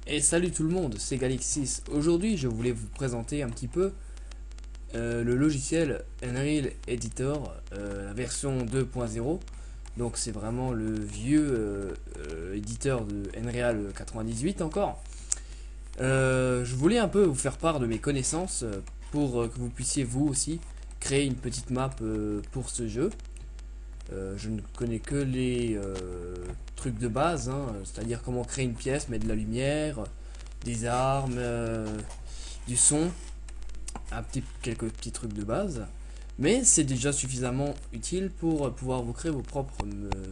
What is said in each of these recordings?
Et salut tout le monde, c'est Galixis. Aujourd'hui, je voulais vous présenter un petit peu le logiciel Unreal Editor, la version 2.0. Donc c'est vraiment le vieux éditeur de Unreal 98 encore. Je voulais un peu vous faire part de mes connaissances pour que vous puissiez vous aussi créer une petite map pour ce jeu. Je ne connais que les trucs de base, hein, c'est-à-dire comment créer une pièce, mettre de la lumière, des armes, du son, quelques petits trucs de base. Mais c'est déjà suffisamment utile pour pouvoir vous créer vos propres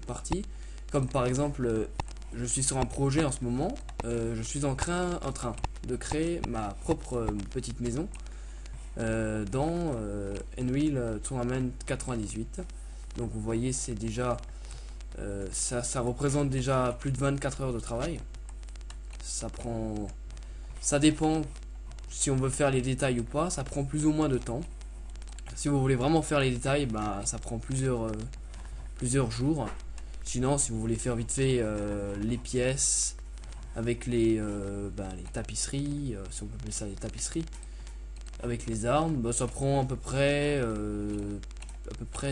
parties. Comme par exemple, je suis sur un projet en ce moment, je suis en train de créer ma propre petite maison dans Unreal Tournament 98. Donc vous voyez, c'est déjà ça représente déjà plus de 24 heures de travail. Ça dépend si on veut faire les détails ou pas, ça prend plus ou moins de temps. Si vous voulez vraiment faire les détails, bah ça prend plusieurs jours. Sinon, si vous voulez faire vite fait les pièces avec les tapisseries, si on peut appeler ça les tapisseries, avec les armes, bah, ça prend à peu près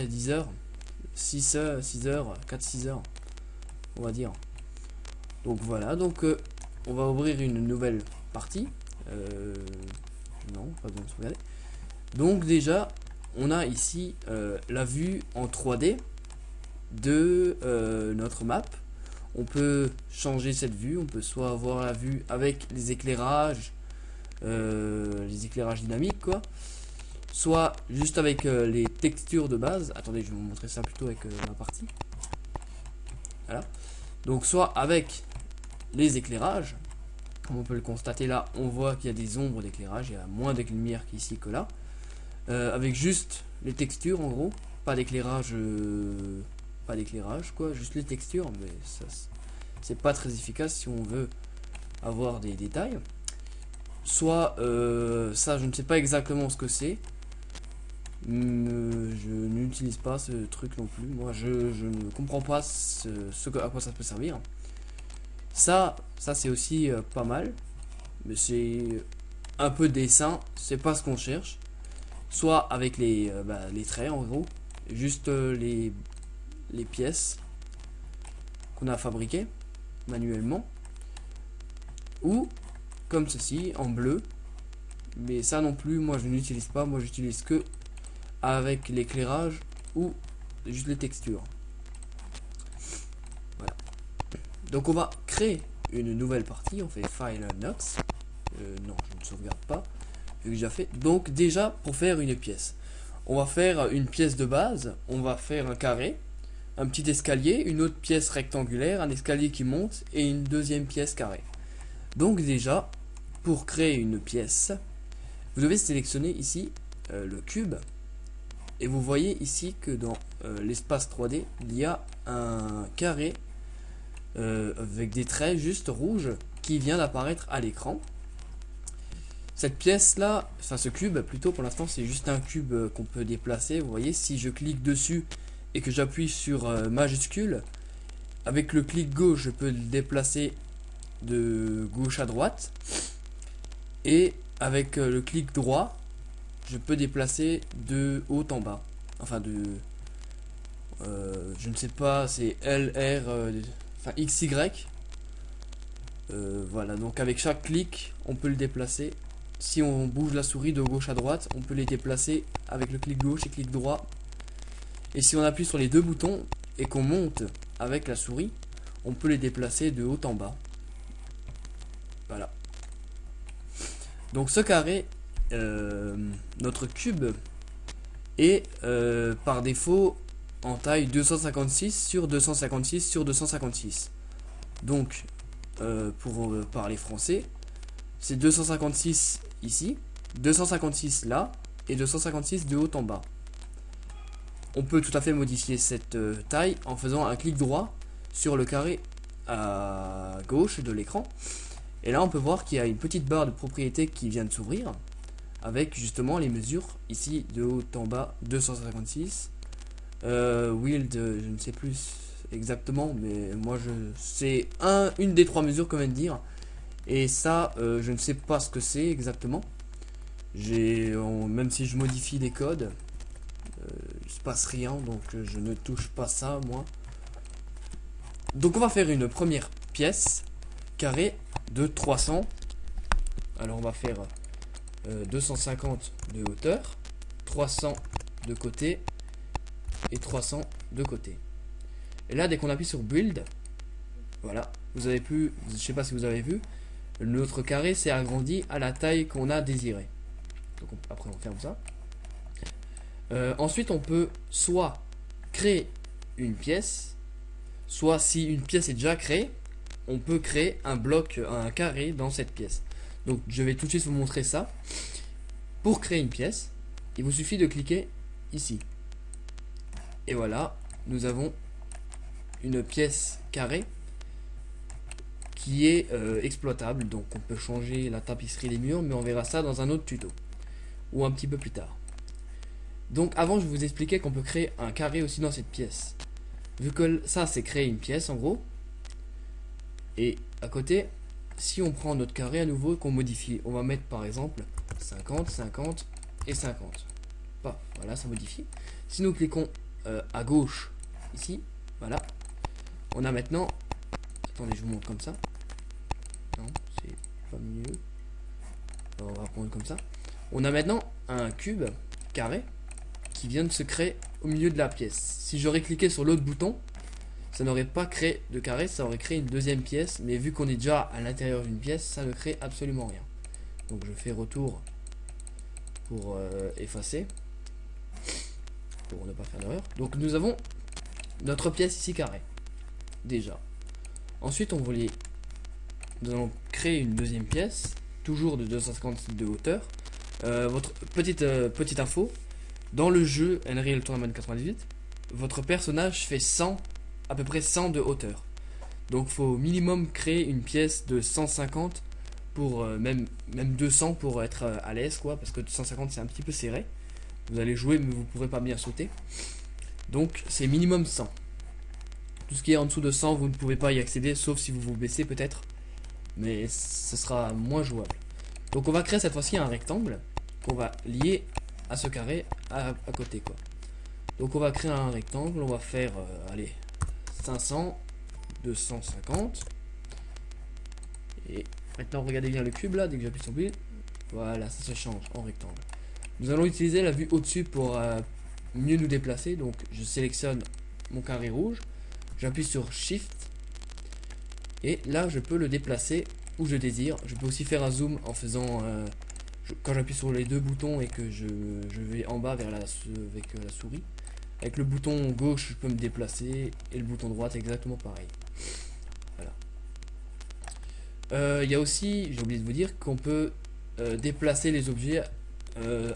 10 heures. 6 heures, 6 heures, 4-6 heures, on va dire. Donc voilà, donc on va ouvrir une nouvelle partie. Non, pas besoin de sauvegarder. Donc déjà, on a ici la vue en 3D de notre map. On peut changer cette vue, on peut soit avoir la vue avec les éclairages dynamiques quoi, soit juste avec les textures de base. Attendez, je vais vous montrer ça plutôt avec ma partie. Voilà. Donc soit avec les éclairages, comme on peut le constater là, on voit qu'il y a des ombres d'éclairage, il y a moins de lumière qu'ici que là. Avec juste les textures en gros, pas d'éclairage, quoi, juste les textures, mais ça c'est pas très efficace si on veut avoir des détails. Soit ça, je ne sais pas exactement ce que c'est. Je n'utilise pas ce truc non plus. Moi, je ne comprends pas à quoi ça peut servir. Ça c'est aussi pas mal. Mais c'est un peu dessin. C'est pas ce qu'on cherche. Soit avec les traits en gros. Juste les pièces qu'on a fabriquées manuellement. Ou comme ceci en bleu. Mais ça non plus, moi je n'utilise pas. Moi j'utilise que avec l'éclairage ou juste les textures. Voilà. Donc on va créer une nouvelle partie. On fait File Nox. Non, je ne sauvegarde pas. J'ai déjà fait. Donc déjà pour faire une pièce, on va faire une pièce de base. On va faire un carré, un petit escalier, une autre pièce rectangulaire, un escalier qui monte et une deuxième pièce carrée. Donc déjà pour créer une pièce, vous devez sélectionner ici le cube. Et vous voyez ici que dans l'espace 3D, il y a un carré avec des traits juste rouges qui vient d'apparaître à l'écran. Cette pièce là, enfin ce cube plutôt, pour l'instant c'est juste un cube qu'on peut déplacer. Vous voyez, si je clique dessus et que j'appuie sur majuscule, avec le clic gauche je peux le déplacer de gauche à droite. Et avec le clic droit, je peux déplacer de haut en bas. Enfin je ne sais pas, c'est L, R, enfin X, Y. Voilà, donc avec chaque clic, on peut le déplacer. Si on bouge la souris de gauche à droite, on peut les déplacer avec le clic gauche et clic droit. Et si on appuie sur les deux boutons et qu'on monte avec la souris, on peut les déplacer de haut en bas. Voilà. Donc ce carré, notre cube est par défaut en taille 256 sur 256 sur 256. Donc pour parler français, c'est 256 ici, 256 là et 256 de haut en bas. On peut tout à fait modifier cette taille en faisant un clic droit sur le carré à gauche de l'écran. Et là on peut voir qu'il y a une petite barre de propriété qui vient de s'ouvrir avec justement les mesures ici de haut en bas 256. Wild, je ne sais plus exactement, mais moi c'est une des trois mesures qu'on vient de dire. Et ça, je ne sais pas ce que c'est exactement. Même si je modifie les codes, il se passe rien, donc je ne touche pas ça, moi. Donc on va faire une première pièce carrée de 300. Alors on va faire 250 de hauteur, 300 de côté et 300 de côté. Et là, dès qu'on appuie sur Build, voilà, vous avez pu, je sais pas si vous avez vu, notre carré s'est agrandi à la taille qu'on a désiré. Donc après on ferme ça. Ensuite, on peut soit créer une pièce, soit si une pièce est déjà créée, on peut créer un bloc, un carré dans cette pièce. Donc je vais tout de suite vous montrer ça. Pour créer une pièce, il vous suffit de cliquer ici. Et voilà, nous avons une pièce carrée qui est exploitable. Donc on peut changer la tapisserie des murs, mais on verra ça dans un autre tuto. Ou un petit peu plus tard. Donc avant, je vous expliquais qu'on peut créer un carré aussi dans cette pièce. Vu que ça, c'est créer une pièce en gros. Et à côté, si on prend notre carré à nouveau et qu'on modifie, on va mettre par exemple 50, 50 et 50. Paf, voilà, ça modifie. Si nous cliquons à gauche, ici, voilà, on a maintenant... Attendez, je vous montre comme ça. Non, c'est pas mieux. On va prendre comme ça. On a maintenant un cube carré qui vient de se créer au milieu de la pièce. Si j'aurais cliqué sur l'autre bouton, ça n'aurait pas créé de carré, ça aurait créé une deuxième pièce, mais vu qu'on est déjà à l'intérieur d'une pièce, ça ne crée absolument rien. Donc je fais retour pour effacer, pour ne pas faire d'erreur. Donc nous avons notre pièce ici carrée, déjà. Ensuite nous allons créer une deuxième pièce, toujours de 250 de hauteur. Votre petite info, dans le jeu Unreal Tournament 98, votre personnage fait 100, à peu près 100 de hauteur. Donc faut au minimum créer une pièce de 150 pour même 200 pour être à l'aise quoi, parce que 150 c'est un petit peu serré. Vous allez jouer mais vous pourrez pas bien sauter. Donc c'est minimum 100. Tout ce qui est en dessous de 100 vous ne pouvez pas y accéder sauf si vous vous baissez peut-être, mais ce sera moins jouable. Donc on va créer cette fois-ci un rectangle qu'on va lier à ce carré à côté quoi. Donc on va créer un rectangle, on va faire allez 500, 250 et maintenant regardez bien le cube là, dès que j'appuie sur build, voilà, ça se change en rectangle. Nous allons utiliser la vue au-dessus pour mieux nous déplacer. Donc je sélectionne mon carré rouge, j'appuie sur Shift et là je peux le déplacer où je désire. Je peux aussi faire un zoom en faisant quand j'appuie sur les deux boutons et que je vais en bas avec la souris. Avec le bouton gauche je peux me déplacer et le bouton droite exactement pareil. Voilà. Il y a aussi, j'ai oublié de vous dire, qu'on peut déplacer les objets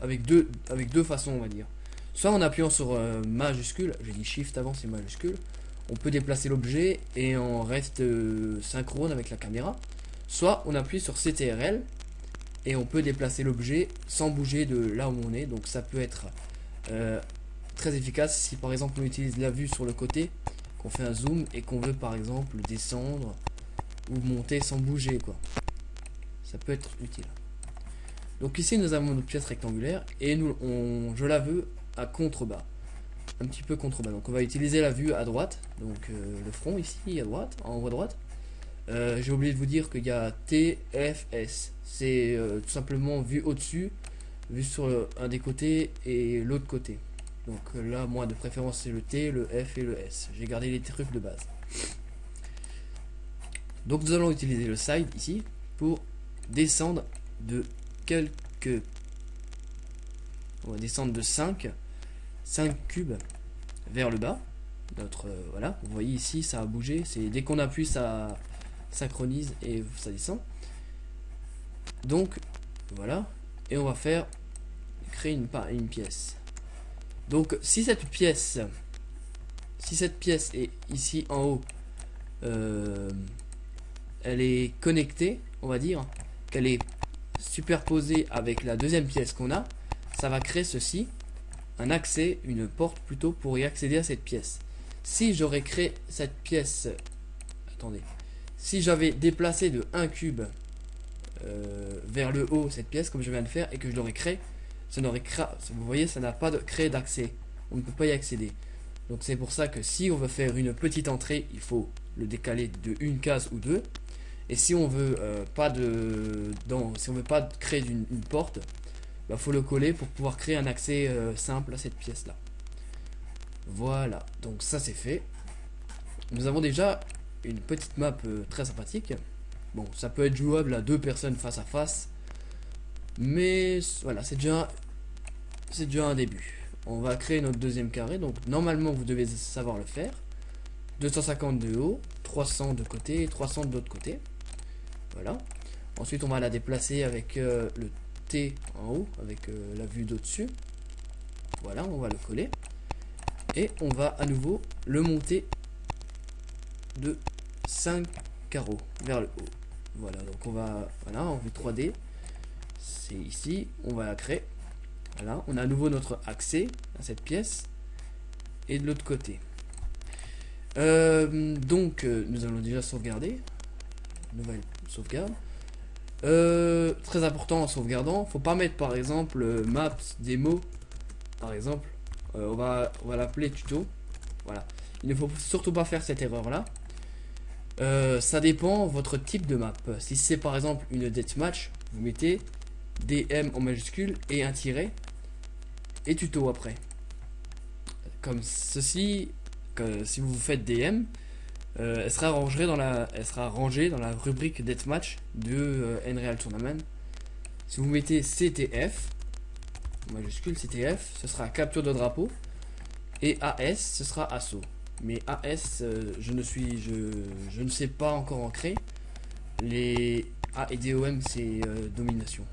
avec deux façons on va dire. Soit en appuyant sur majuscule, j'ai dit shift avant c'est majuscule, on peut déplacer l'objet et on reste synchrone avec la caméra. Soit on appuie sur CTRL et on peut déplacer l'objet sans bouger de là où on est. Donc ça peut être très efficace si par exemple on utilise la vue sur le côté, qu'on fait un zoom et qu'on veut par exemple descendre ou monter sans bouger quoi. Ça peut être utile. Donc ici nous avons notre pièce rectangulaire et je la veux à contrebas, un petit peu contrebas. Donc on va utiliser la vue à droite, donc le front ici à droite, en haut à droite. J'ai oublié de vous dire qu'il y a TFS, c'est tout simplement vue au-dessus, vue sur un des côtés et l'autre côté. Donc là moi de préférence c'est le T, le F et le S. J'ai gardé les trucs de base. Donc nous allons utiliser le side ici pour descendre de quelques... On va descendre de 5 cubes vers le bas. Voilà, vous voyez ici ça a bougé. C'est dès qu'on appuie ça synchronise et ça descend. Donc voilà. Et on va créer une pièce. Donc si cette pièce est ici en haut, elle est connectée, on va dire qu'elle est superposée avec la deuxième pièce qu'on a, ça va créer ceci, un accès, une porte plutôt pour y accéder à cette pièce. Si j'aurais créé cette pièce, attendez, si j'avais déplacé de 1 cube vers le haut cette pièce comme je viens de faire et que je l'aurais créé, vous voyez, ça n'a pas de créé d'accès. On ne peut pas y accéder. Donc c'est pour ça que si on veut faire une petite entrée, il faut le décaler de une case ou deux. Et si on veut si on veut pas créer une porte, bah, faut le coller pour pouvoir créer un accès simple à cette pièce là. Voilà, donc ça c'est fait. Nous avons déjà une petite map très sympathique. Bon, ça peut être jouable à deux personnes face à face, mais voilà, c'est déjà un début. On va créer notre deuxième carré, donc normalement vous devez savoir le faire. 250 de haut, 300 de côté et 300 de l'autre côté. Voilà. Ensuite on va la déplacer avec le T en haut, avec la vue d'au-dessus. Voilà, on va le coller. Et on va à nouveau le monter de 5 carreaux vers le haut. Voilà, donc on va, voilà, en vue 3D, c'est ici, on va la créer. Voilà, on a à nouveau notre accès à cette pièce. Et de l'autre côté. Nous allons déjà sauvegarder. Nouvelle sauvegarde. Très important en sauvegardant, faut pas mettre par exemple maps démo par exemple. On va l'appeler tuto. Voilà, il ne faut surtout pas faire cette erreur là. Ça dépend votre type de map. Si c'est par exemple une deathmatch, vous mettez DM en majuscule et un tiret et tuto après, comme ceci. Que si vous faites DM, elle sera rangée dans la rubrique Deathmatch de Unreal Tournament. Si vous mettez CTF, majuscule CTF, ce sera capture de drapeau, et AS, ce sera assaut. Mais AS, je ne sais pas encore en créer. Les A et DOM, c'est domination.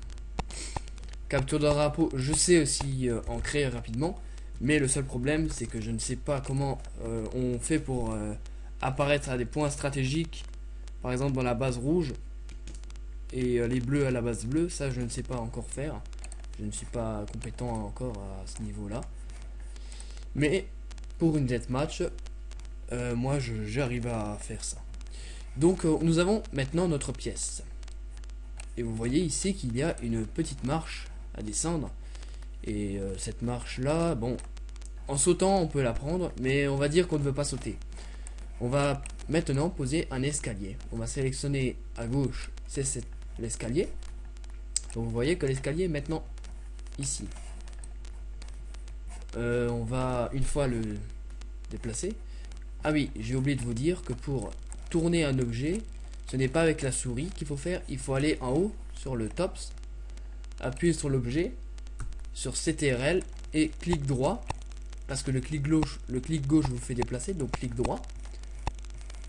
Capture de drapeau, je sais aussi en créer rapidement. Mais le seul problème, c'est que je ne sais pas comment on fait pour apparaître à des points stratégiques, par exemple dans la base rouge et les bleus à la base bleue. Ça, je ne sais pas encore faire. Je ne suis pas compétent encore à ce niveau-là. Mais pour une deathmatch, moi, j'arrive à faire ça. Donc, nous avons maintenant notre pièce. Et vous voyez ici qu'il y a une petite marche à descendre. Et cette marche là, bon, en sautant on peut la prendre, mais on va dire qu'on ne veut pas sauter. On va maintenant poser un escalier. On va sélectionner à gauche, c'est l'escalier. Donc vous voyez que l'escalier est maintenant ici. On va une fois le déplacer. Ah oui, j'ai oublié de vous dire que pour tourner un objet, ce n'est pas avec la souris qu'il faut faire. Il faut aller en haut sur le tops, appuyer sur l'objet, sur CTRL et clic droit, parce que le clic gauche vous fait déplacer, donc clic droit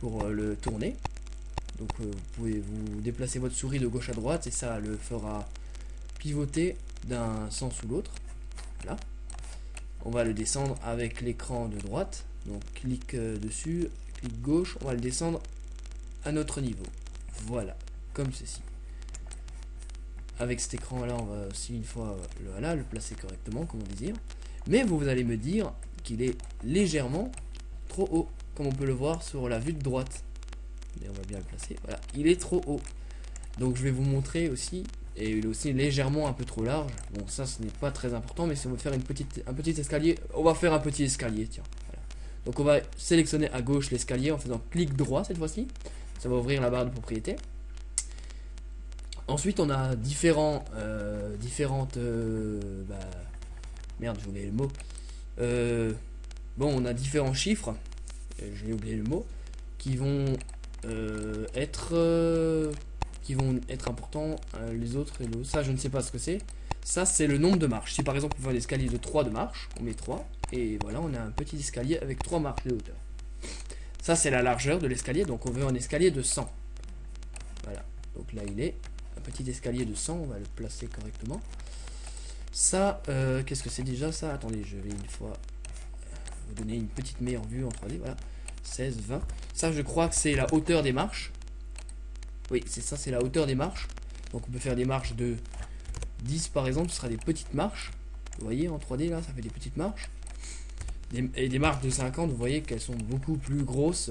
pour le tourner. Donc vous pouvez vous déplacer votre souris de gauche à droite et ça le fera pivoter d'un sens ou l'autre. Voilà. On va le descendre avec l'écran de droite, donc clic dessus, clic gauche, on va le descendre à notre niveau. Voilà, comme ceci. Avec cet écran là, on va aussi une fois le placer correctement comme on désire. Mais vous allez me dire qu'il est légèrement trop haut, comme on peut le voir sur la vue de droite. Et on va bien le placer. Voilà, il est trop haut. Donc je vais vous montrer aussi. Et il est aussi légèrement un peu trop large. Bon, ça ce n'est pas très important, mais si on veut faire un petit escalier, on va faire un petit escalier. Tiens. Voilà. Donc on va sélectionner à gauche l'escalier en faisant clic droit cette fois-ci. Ça va ouvrir la barre de propriété. Ensuite, on a différentes merde, j'ai oublié le mot. Bon, on a différents chiffres, j'ai oublié le mot, qui vont être importants les autres et l'autre. Ça, je ne sais pas ce que c'est. Ça, c'est le nombre de marches. Si par exemple, on fait un escalier de 3 de marches, on met 3. Et voilà, on a un petit escalier avec 3 marches de hauteur. Ça, c'est la largeur de l'escalier. Donc, on veut un escalier de 100. Voilà. Donc là, il est un petit escalier de 100. On va le placer correctement. Ça, qu'est-ce que c'est déjà ça? Attendez, je vais une fois vous donner une petite meilleure vue en 3D. Voilà. 16, 20. Ça, je crois que c'est la hauteur des marches. Oui, c'est ça, c'est la hauteur des marches. Donc, on peut faire des marches de 10 par exemple. Ce sera des petites marches. Vous voyez, en 3D, là, ça fait des petites marches. Et des marches de 50, vous voyez qu'elles sont beaucoup plus grosses.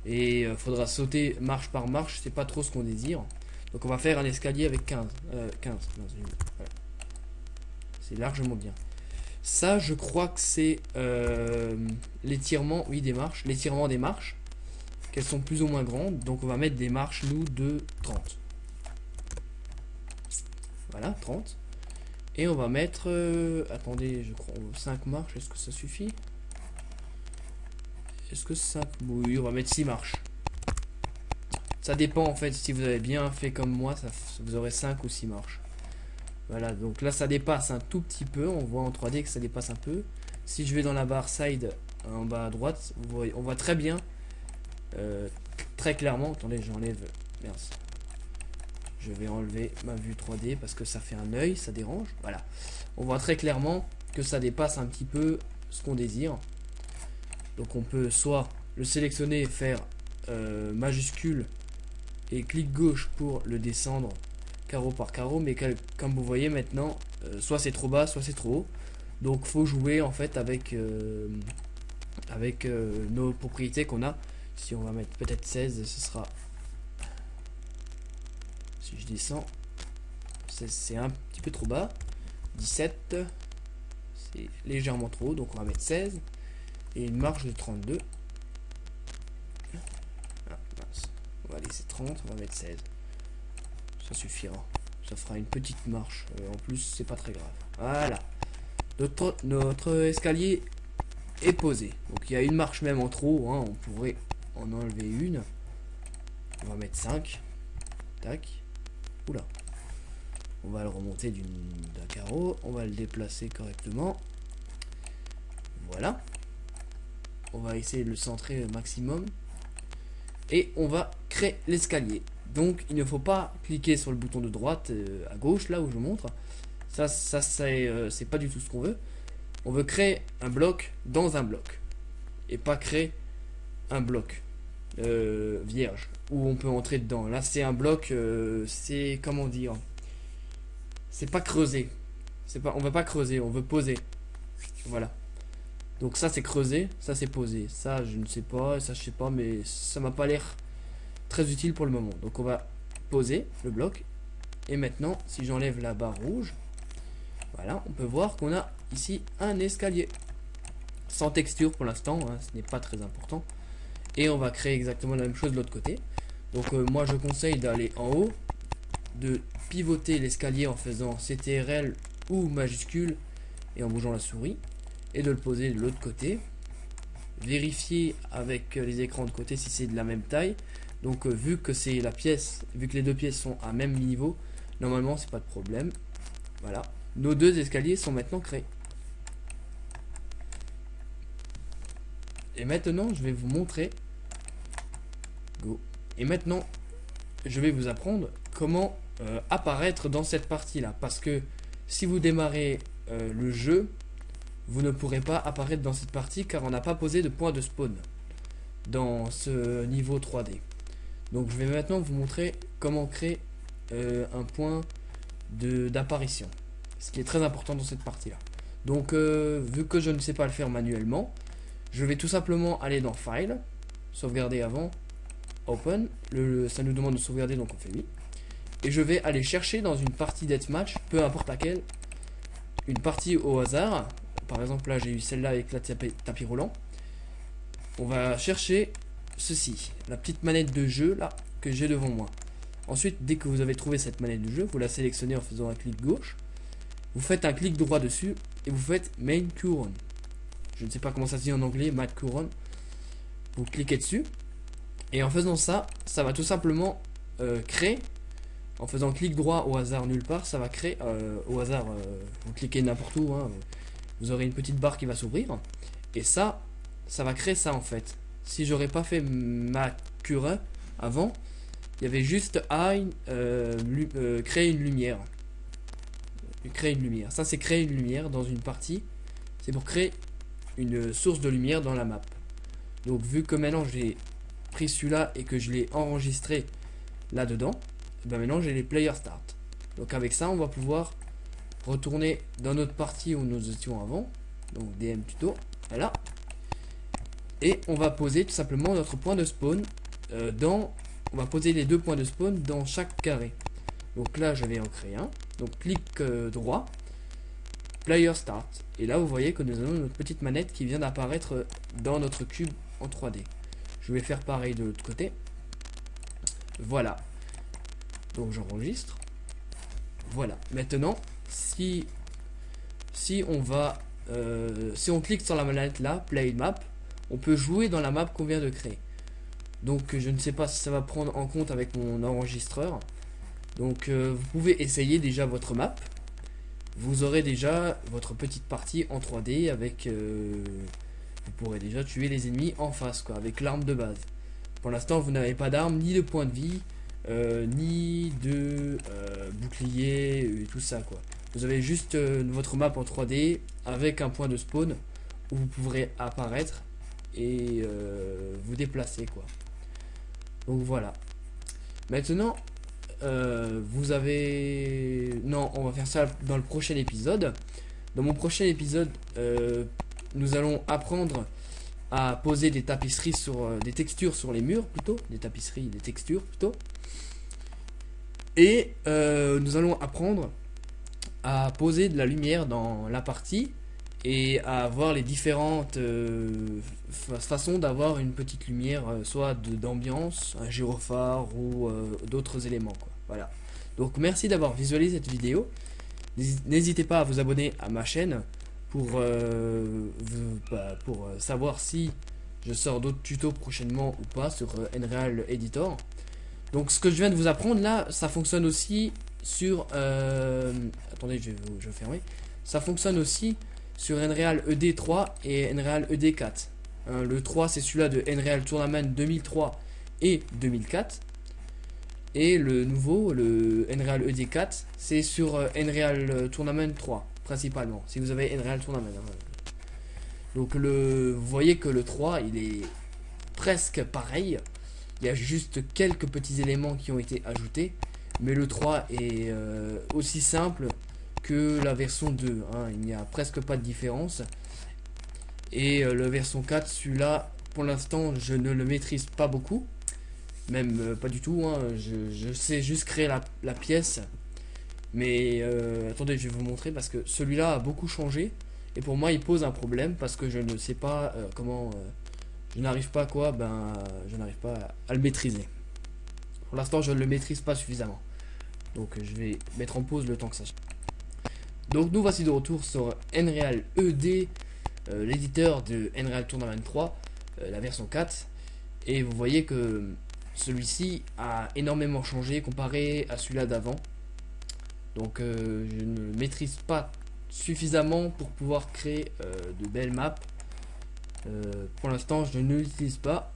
Et faudra sauter marche par marche. C'est pas trop ce qu'on désire. Donc on va faire un escalier avec 15. 15. Voilà. C'est largement bien. Ça, je crois que c'est l'étirement, oui, des marches. L'étirement des marches. Qu'elles sont plus ou moins grandes. Donc on va mettre des marches, nous, de 30. Voilà, 30. Et on va mettre... attendez, je crois 5 marches. Est-ce que ça suffit? Est-ce que 5... Oui, on va mettre 6 marches. Ça dépend en fait, si vous avez bien fait comme moi, vous aurez 5 ou 6 marches. Voilà, donc là ça dépasse un tout petit peu, on voit en 3D que ça dépasse un peu. Si je vais dans la barre side en bas à droite, vous voyez, on voit très bien, très clairement, attendez j'enlève, merci. Je vais enlever ma vue 3D parce que ça fait un œil, ça dérange. Voilà, on voit très clairement que ça dépasse un petit peu ce qu'on désire. Donc on peut soit le sélectionner et faire majuscule et clic gauche pour le descendre carreau par carreau, mais comme vous voyez maintenant, soit c'est trop bas, soit c'est trop haut. Donc faut jouer en fait avec, nos propriétés qu'on a. Si on va mettre peut-être 16, ce sera... Si je descends, c'est un petit peu trop bas. 17, c'est légèrement trop haut, donc on va mettre 16. Et une marge de 32. On va laisser 30, on va mettre 16. Ça suffira. Ça fera une petite marche. En plus, c'est pas très grave. Voilà. Notre escalier est posé. Donc il y a une marche même en trop. Hein. On pourrait en enlever une. On va mettre 5. Tac. Oula. On va le remonter d'un carreau. On va le déplacer correctement. Voilà. On va essayer de le centrer au maximum. Et on va créer l'escalier. Donc il ne faut pas cliquer sur le bouton de droite à gauche là où je vous montre. Ça c'est pas du tout ce qu'on veut. On veut créer un bloc dans un bloc. Et pas créer un bloc vierge où on peut entrer dedans. Là c'est un bloc, c'est comment dire, c'est pas creusé. On veut pas creuser, on veut poser. Voilà. Donc ça c'est creusé, ça c'est posé. Ça je ne sais pas, ça je sais pas, mais ça m'a pas l'air très utile pour le moment. Donc on va poser le bloc. Et maintenant, si j'enlève la barre rouge, voilà, on peut voir qu'on a ici un escalier. Sans texture pour l'instant, hein, ce n'est pas très important. Et on va créer exactement la même chose de l'autre côté. Donc moi je conseille d'aller en haut, de pivoter l'escalier en faisant CTRL ou majuscule et en bougeant la souris. Et de le poser de l'autre côté. Vérifier avec les écrans de côté si c'est de la même taille. Donc vu que c'est la pièce, vu que les deux pièces sont à même niveau, normalement c'est pas de problème. Voilà, nos deux escaliers sont maintenant créés. Et maintenant je vais vous montrer. Go. Et maintenant je vais vous apprendre comment apparaître dans cette partie là. Parce que si vous démarrez le jeu, vous ne pourrez pas apparaître dans cette partie car on n'a pas posé de point de spawn dans ce niveau 3D. Donc je vais maintenant vous montrer comment créer un point d'apparition, ce qui est très important dans cette partie là. Donc vu que je ne sais pas le faire manuellement, je vais tout simplement aller dans File, sauvegarder avant, Open, ça nous demande de sauvegarder donc on fait oui. Et je vais aller chercher dans une partie deathmatch, peu importe laquelle, une partie au hasard. Par exemple là j'ai eu celle-là avec la tapis roulant. On va chercher ceci, la petite manette de jeu là que j'ai devant moi. Ensuite dès que vous avez trouvé cette manette de jeu, vous la sélectionnez en faisant un clic gauche. Vous faites un clic droit dessus et vous faites Main Current. Je ne sais pas comment ça se dit en anglais, Main Current. Vous cliquez dessus. Et en faisant ça, ça va tout simplement créer. En faisant clic droit au hasard nulle part, ça va créer au hasard. Vous cliquez n'importe où. Hein, vous aurez une petite barre qui va s'ouvrir. Et ça va créer ça en fait. Si j'aurais pas fait ma cure avant, il y avait juste à créer une lumière. Créer une lumière. Ça c'est créer une lumière dans une partie. C'est pour créer une source de lumière dans la map. Donc vu que maintenant j'ai pris celui-là et que je l'ai enregistré là-dedans, ben maintenant j'ai les player start. Donc avec ça on va pouvoir retourner dans notre partie où nous étions avant. Donc DM tuto, voilà. Et on va poser tout simplement notre point de spawn dans on va poser les 2 points de spawn dans chaque carré. Donc là, je vais en créer un. Donc clic droit, Player Start. Et là, vous voyez que nous avons notre petite manette qui vient d'apparaître dans notre cube en 3D. Je vais faire pareil de l'autre côté. Voilà. Donc j'enregistre. Voilà. Maintenant, si on va, si on clique sur la manette là, Play Map, on peut jouer dans la map qu'on vient de créer. Donc je ne sais pas si ça va prendre en compte avec mon enregistreur. Donc vous pouvez essayer déjà votre map. Vous aurez déjà votre petite partie en 3D avec... vous pourrez déjà tuer les ennemis en face, quoi, avec l'arme de base. Pour l'instant, vous n'avez pas d'arme, ni de point de vie, ni de bouclier, et tout ça, quoi. Vous avez juste votre map en 3D avec un point de spawn où vous pourrez apparaître et vous déplacer, quoi. Donc voilà. Maintenant, vous avez... Non, on va faire ça dans le prochain épisode. Dans mon prochain épisode, nous allons apprendre à poser des tapisseries sur... des textures sur les murs, plutôt. Des tapisseries, des textures, plutôt. Et nous allons apprendre à poser de la lumière dans la partie et à avoir les différentes façons d'avoir une petite lumière, soit d'ambiance, un gyrophare ou d'autres éléments, quoi. Voilà. Donc merci d'avoir visualisé cette vidéo. N'hésitez pas à vous abonner à ma chaîne pour savoir si je sors d'autres tutos prochainement ou pas sur Nreal Editor. Donc ce que je viens de vous apprendre là, ça fonctionne aussi sur... attendez, je vais fermer. Ça fonctionne aussi sur Nreal ED3 et Nreal ED4. Hein, le 3 c'est celui-là de Nreal Tournament 2003 et 2004. Et le nouveau, le Nreal ED4, c'est sur Nreal Tournament 3 principalement. Si vous avez Nreal Tournament. Hein. Donc vous voyez que le 3 il est presque pareil. Il y a juste quelques petits éléments qui ont été ajoutés. Mais le 3 est aussi simple que la version 2. Hein. Il n'y a presque pas de différence. Et la version 4, celui-là, pour l'instant, je ne le maîtrise pas beaucoup. Même pas du tout. Hein. Je sais juste créer la pièce. Mais attendez, je vais vous montrer parce que celui-là a beaucoup changé. Et pour moi, il pose un problème parce que je ne sais pas comment... je n'arrive pas je n'arrive pas à le maîtriser. Pour l'instant, je ne le maîtrise pas suffisamment. Donc je vais mettre en pause le temps que ça... Donc nous voici de retour sur Nreal ED, l'éditeur de Nreal Tournament 3, la version 4. Et vous voyez que celui-ci a énormément changé comparé à celui-là d'avant. Donc je ne le maîtrise pas suffisamment pour pouvoir créer de belles maps. Pour l'instant je ne l'utilise pas.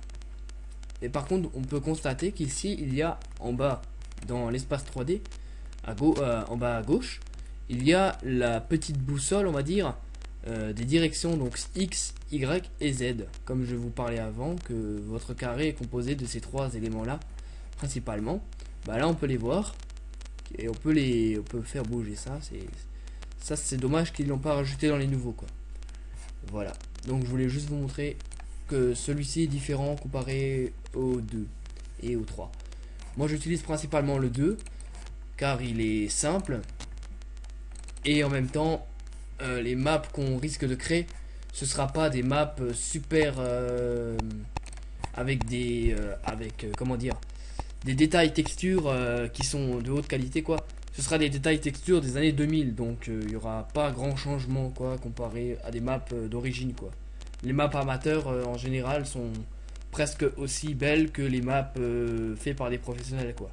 Et par contre on peut constater qu'ici il y a en bas dans l'espace 3D en bas à gauche il y a la petite boussole, on va dire, des directions, donc X, Y et Z, comme je vous parlais avant, que votre carré est composé de ces 3 éléments là principalement. Bah là on peut les voir et on peut faire bouger ça. C'est dommage qu'ils l'ont pas rajouté dans les nouveaux, quoi. Voilà, donc je voulais juste vous montrer que celui-ci est différent comparé au 2 et au 3. Moi j'utilise principalement le 2 car il est simple et en même temps les maps qu'on risque de créer, ce sera pas des maps super avec des comment dire, des détails textures qui sont de haute qualité, quoi. Ce sera des détails textures des années 2000, donc il y aura pas grand changement, quoi, comparé à des maps d'origine, quoi. Les maps amateurs en général sont presque aussi belles que les maps faites par des professionnels, quoi.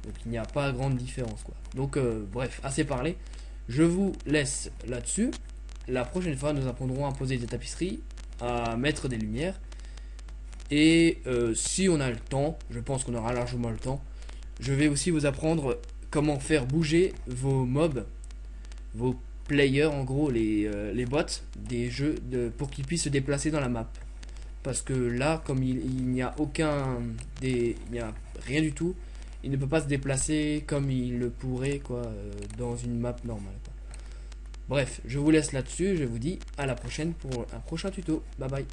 Donc il n'y a pas grande différence, quoi. Donc bref, assez parlé. Je vous laisse là-dessus. La prochaine fois, nous apprendrons à poser des tapisseries, à mettre des lumières. Et si on a le temps, je pense qu'on aura largement le temps, je vais aussi vous apprendre comment faire bouger vos mobs, vos players, en gros les bots des jeux, pour qu'ils puissent se déplacer dans la map. Parce que là, comme il n'y a il n'y a rien du tout, il ne peut pas se déplacer comme il le pourrait, quoi, dans une map normale, quoi. Bref, je vous laisse là-dessus, je vous dis à la prochaine pour un prochain tuto. Bye bye.